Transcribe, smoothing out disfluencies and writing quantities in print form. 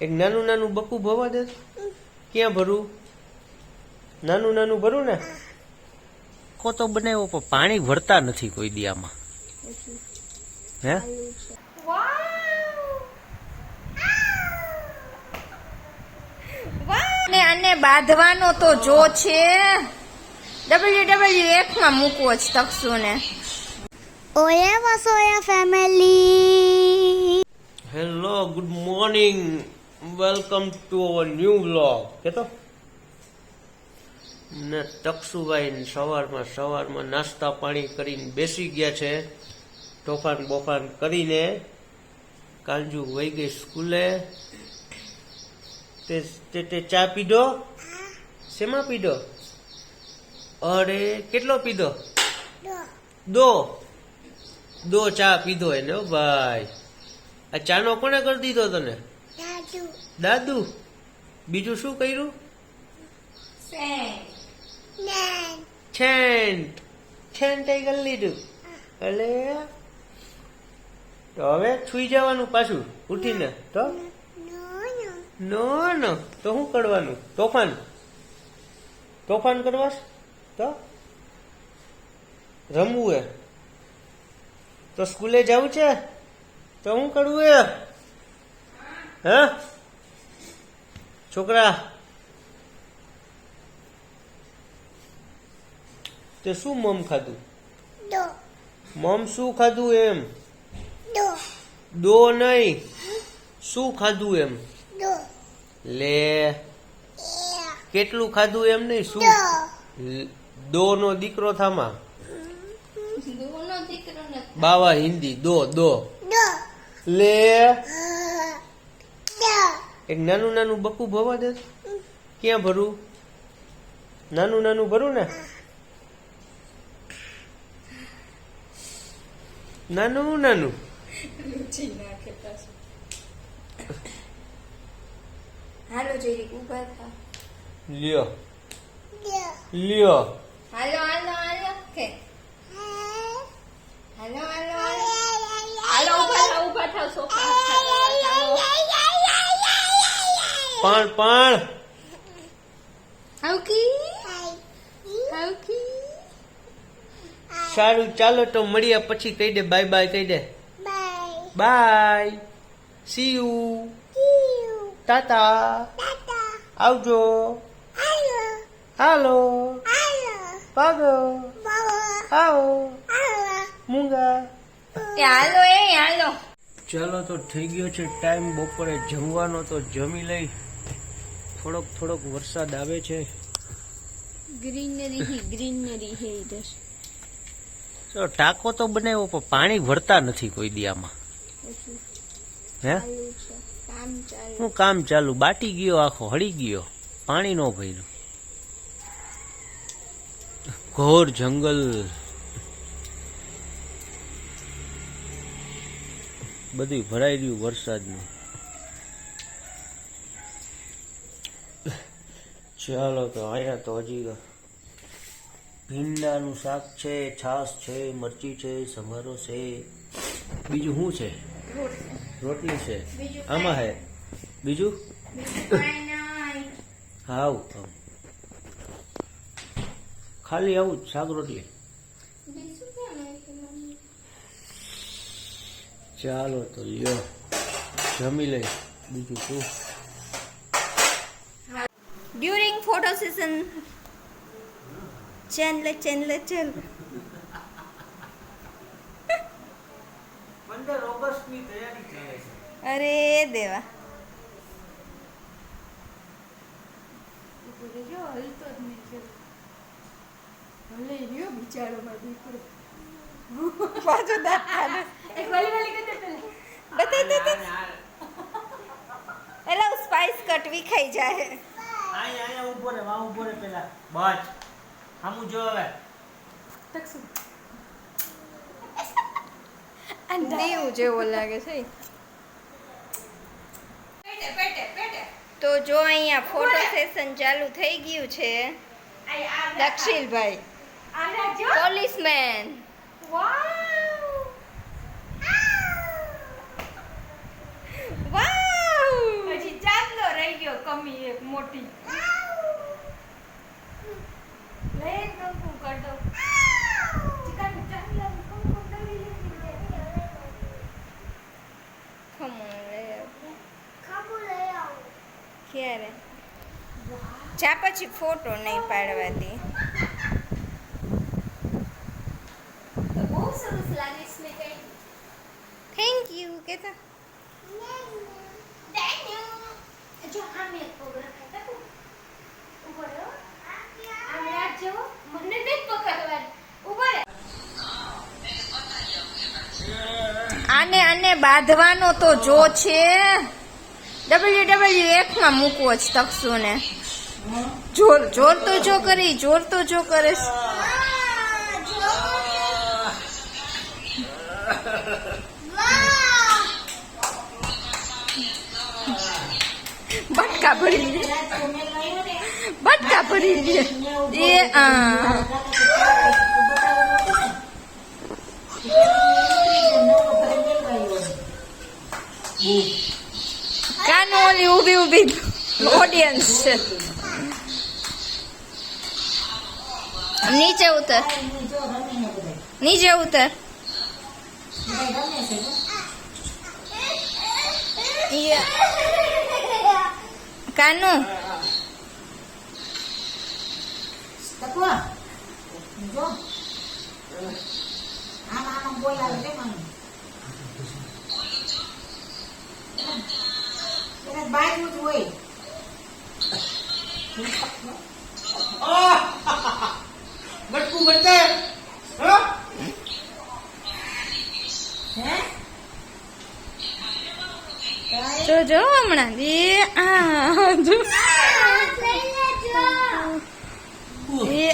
એક નાનું નાનું બકું ભરવા દે. ક્યાં ભરું? નાનું નાનું ભરું ને. કો તો બનાવ્યો પણ પાણી ભરતા નથી કોઈ દિયામાં. હે ને આને બાંધવાનો તો જો છે WW1 માં મૂકવો જ તકસુને. ઓયા Vasoya family. Hello, good morning, welcome to our new vlog. કેતો ને તકસુભાઈ સવારમાં નાસ્તા પાણી કરીને બેસી ગયા છે. તોફાન બોફાન કરીને કાંજુ વહી ગઈ સ્કૂલે. તે ચા પીધો? શેમાં પીધો? અરે કેટલો પીધો? દો ચા પીધો એને ભાઈ. આ ચાનો કોને કરી દીધો તને? દાદુ. બીજું શું કર્યું? છેન્ટ કરી લીધું. એટલે તો હવે સુઈ જવાનું પાછું ઉઠીને. તો નો તો શું કરવાનું? તોફાન કરવા તો રમવું હે તો સ્કૂલે જવું છે તો શું કરવું હે? હા છોકરા, તે શું મમ ખાધું? મમ શું ખાધું એમ? દો નહીં, શું ખાધું એમ? લે કેટલું ખાધું એમ નહીં, શું? દો નો દીકરો થામા બાવા હિન્દી દો લે. એક નાનું નાનું બકું ભરવા દે. ક્યાં ભરું? નાનું નાનું ભરું ને. નાનું હાલો જરીક ઊભા થા. લ્યો હાલો કે હાલો ઊભા થાવ સોફા પણ હાઉકી સારું ચાલો તો મળીએ પછી. કહી દે બાય બાય. કહી દે બાય, સી યુ, ટાટા, આવજો, હાલો, પાગો, આવો, મૂંગા. હાલો ચાલો તો થઈ ગયો છે ટાઈમ બપોરે જમવાનો. તો જમી લઈ. થોડોક વરસાદ આવે છે. ગ્રીનરી હે ઇધર. તો ટાંકો તો બનાવ્યો પણ પાણી ભરતા નથી કોઈ દિયામાં. હે હું કામ ચાલુ? બાટી ગયો, આખો હળી ગયો, પાણી નો ભર્યું. ઘોર જંગલ, બધું ભરાઈ રહ્યું વરસાદનું. ચાલો તો અહીંયા તો હજી ભીંડાનું શાક છે, છાશ છે, મરચી છે, સંભારો છે. બીજું શું છે? રોટલી છે. આમાં હે બીજું? હાવ ખાલી આવું શાક રોટલી. ચાલો તો લ્યો જમી લઈ. બીજું શું? ડ્યુરિંગ ફોટો સેશન ચેનલ ₹15 ઓગસ્ટની તૈયારી ચાલે છે. અરે દેવા સ્પાઈસ કટ વિખાઈ જાય. આયા ઉભો રે, વા ઉભો રે પેલા. બસ હામુ જો હવે. દેવું જેવો લાગે છે. તો જો અહીંયા ફોટો સેશન ચાલુ થઈ ગયું છે. દક્ષિલભાઈ પોલીસમેન. વાવ આવી એક મોટી લે કંકુ કર દો ચિકન ચાલ કંકુ કરી લે ખમણ લે ક્યારે જા પછી ફોટો નહીં પાડવા દે બહુ સરસ લાગે છે કઈ થેન્ક યુ કેતા થેન્ક યુ જો આમે એક પ્રોગ્રામ હતા કો ઉપર આમે આ જો મને નહીં પકડવાની ઉપર આને બાંધવાનો તો જો છે WW1 માં મૂકવો જ તકસુને જોર તો જો કરી જોર તો જો કરે બટકા ભરી લે બટકા ભરી લે એ કાનો ઓલી ઊભી ઓડિયન્સ છે નીચે ઉતર નીચે ઉતર કાનો બટકું બટકે જો હમણાં એ જો એ